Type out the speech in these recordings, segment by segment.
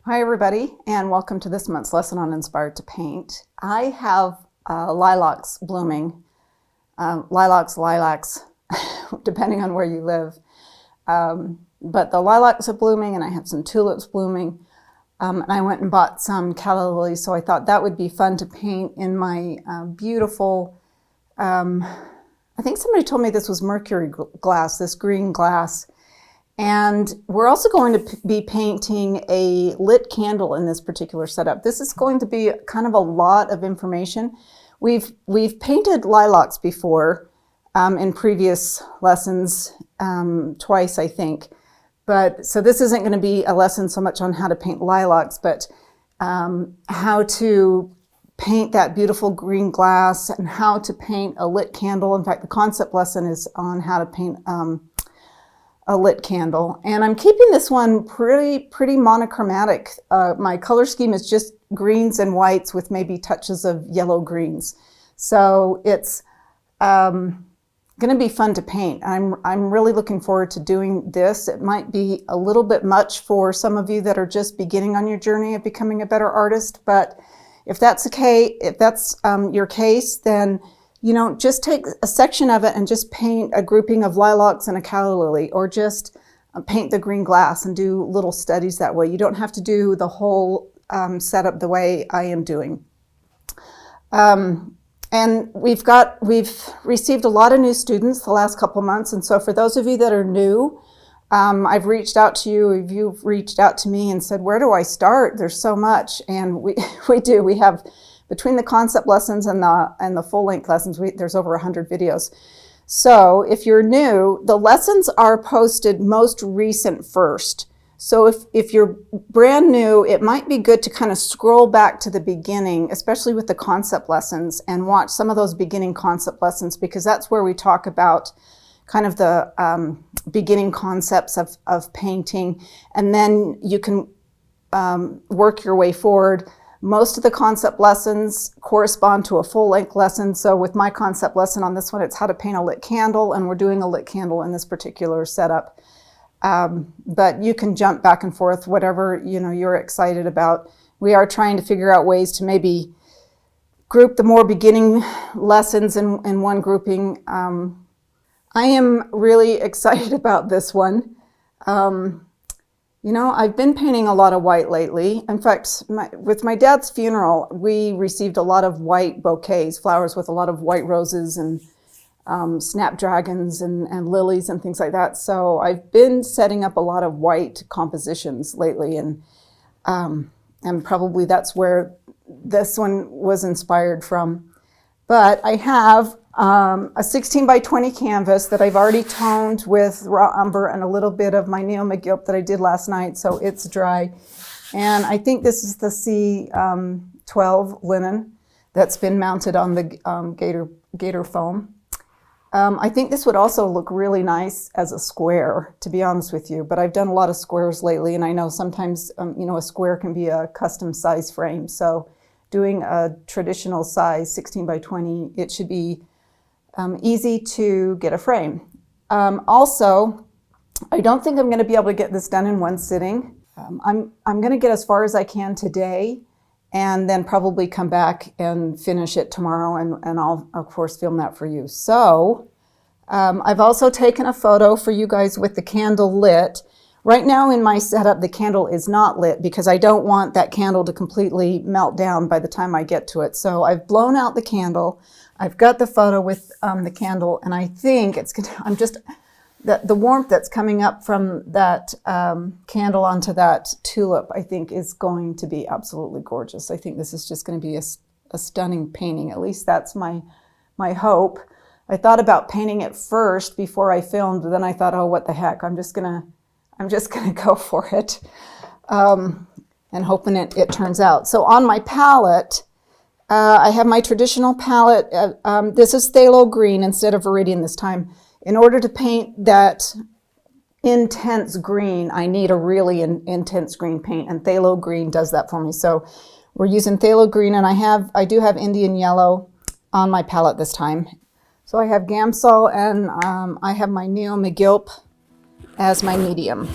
Hi everybody, and welcome to this month's lesson on Inspired to Paint. I have lilacs blooming, lilacs, depending on where you live. But the lilacs are blooming, and I have some tulips blooming. And I went and bought some calla lilies, so I thought that would be fun to paint in my beautiful, I think somebody told me this was mercury glass, this green glass. And we're also going to be painting a lit candle in this particular setup. This is going to be kind of a lot of information. We've painted lilacs before in previous lessons, twice I think. But so this isn't going to be a lesson so much on how to paint lilacs, but how to paint that beautiful green glass and how to paint a lit candle. In fact, the concept lesson is on how to paint a lit candle, and I'm keeping this one pretty monochromatic. My color scheme is just greens and whites with maybe touches of yellow greens. So it's going to be fun to paint. I'm really looking forward to doing this. It might be a little bit much for some of you that are just beginning on your journey of becoming a better artist, but if that's okay, if that's your case, then just take a section of it and just paint a grouping of lilacs and a calla lily, or just paint the green glass and do little studies that way. You don't have to do the whole setup the way I am doing. And we've received a lot of new students the last couple of months, and so for those of you that are new, I've reached out to you, you've reached out to me and said, where do I start? There's so much, and we do. We have, between the concept lessons and the full-length lessons, there's over 100 videos. So if you're new, the lessons are posted most recent first. So if you're brand new, it might be good to kind of scroll back to the beginning, especially with the concept lessons, and watch some of those beginning concept lessons, because that's where we talk about kind of the beginning concepts of painting, and then you can work your way forward. Most of the concept lessons correspond to a full-length lesson. So with my concept lesson on this one, it's how to paint a lit candle, and we're doing a lit candle in this particular setup. But you can jump back and forth, whatever you're excited about. We are trying to figure out ways to maybe group the more beginning lessons in one grouping. I am really excited about this one. I've been painting a lot of white lately. In fact, with my dad's funeral, we received a lot of white bouquets, flowers with a lot of white roses and snapdragons and lilies and things like that. So I've been setting up a lot of white compositions lately, and probably that's where this one was inspired from. But I have a 16 by 20 canvas that I've already toned with raw umber and a little bit of my Neo McGilp that I did last night, so it's dry. And I think this is the C12 linen that's been mounted on the gator foam. I think this would also look really nice as a square, to be honest with you, but I've done a lot of squares lately, and I know sometimes a square can be a custom size frame. So doing a traditional size 16 by 20, it should be easy to get a frame. Also, I don't think I'm going to be able to get this done in one sitting. I'm going to get as far as I can today, and then probably come back and finish it tomorrow, and I'll of course film that for you. So I've also taken a photo for you guys with the candle lit. Right now in my setup, the candle is not lit because I don't want that candle to completely melt down by the time I get to it. So I've blown out the candle. I've got the photo with the candle, and I think it's gonna, the warmth that's coming up from that candle onto that tulip, I think is going to be absolutely gorgeous. I think this is just going to be a stunning painting. At least that's my hope. I thought about painting it first before I filmed, but then I thought, oh, what the heck? I'm just gonna go for it, and hoping it turns out. So on my palette, I have my traditional palette. This is phthalo green instead of viridian this time. In order to paint that intense green, I need a really intense green paint, and phthalo green does that for me. So we're using phthalo green, and I do have Indian yellow on my palette this time. So I have Gamsol, and I have my Neo McGilp as my medium.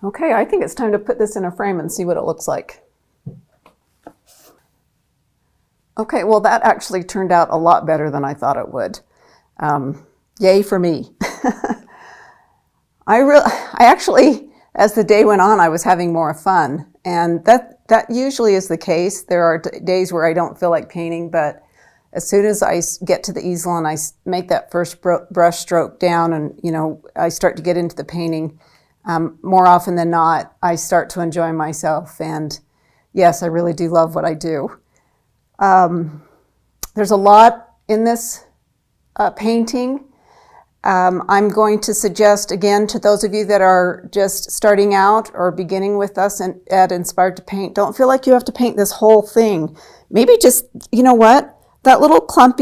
Okay, I think it's time to put this in a frame and see what it looks like. Okay, well that actually turned out a lot better than I thought it would. Yay for me. I actually, as the day went on, I was having more fun, and that usually is the case. There are days where I don't feel like painting, but as soon as I get to the easel and I make that first brush stroke down and, you know, I start to get into the painting, more often than not, I start to enjoy myself. And yes, I really do love what I do. There's a lot in this painting. I'm going to suggest, again, to those of you that are just starting out or beginning with us at Inspired to Paint, don't feel like you have to paint this whole thing. Maybe just, you know what? That little clump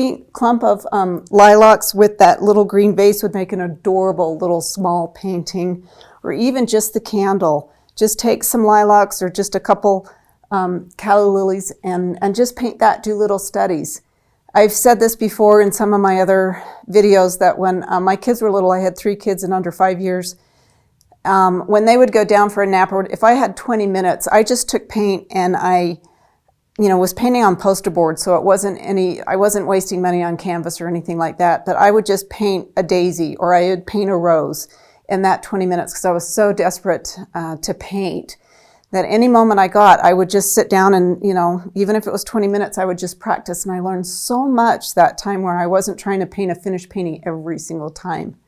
of lilacs with that little green vase would make an adorable little small painting, or even just the candle. Just take some lilacs or just a couple calla lilies and just paint that, do little studies. I've said this before in some of my other videos that when my kids were little, I had 3 kids in under 5 years. When they would go down for a nap, or if I had 20 minutes, I just took paint and I, you know, was painting on poster board, so I wasn't wasting money on canvas or anything like that, but I would just paint a daisy or I would paint a rose in that 20 minutes because I was so desperate to paint that any moment I got, I would just sit down and, you know, even if it was 20 minutes, I would just practice. And I learned so much that time where I wasn't trying to paint a finished painting every single time.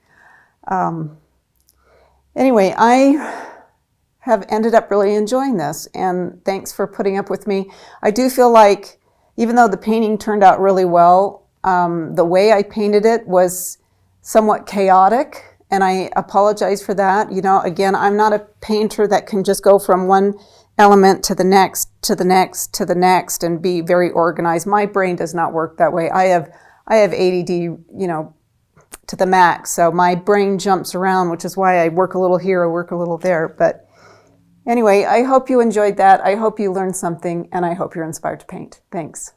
Anyway, I have ended up really enjoying this, and thanks for putting up with me. I do feel like, even though the painting turned out really well, the way I painted it was somewhat chaotic. And I apologize for that. You know, again, I'm not a painter that can just go from one element to the next, to the next, to the next, and be very organized. My brain does not work that way. I have ADD, you know, to the max. So my brain jumps around, which is why I work a little here, I work a little there. But anyway, I hope you enjoyed that. I hope you learned something, and I hope you're inspired to paint. Thanks.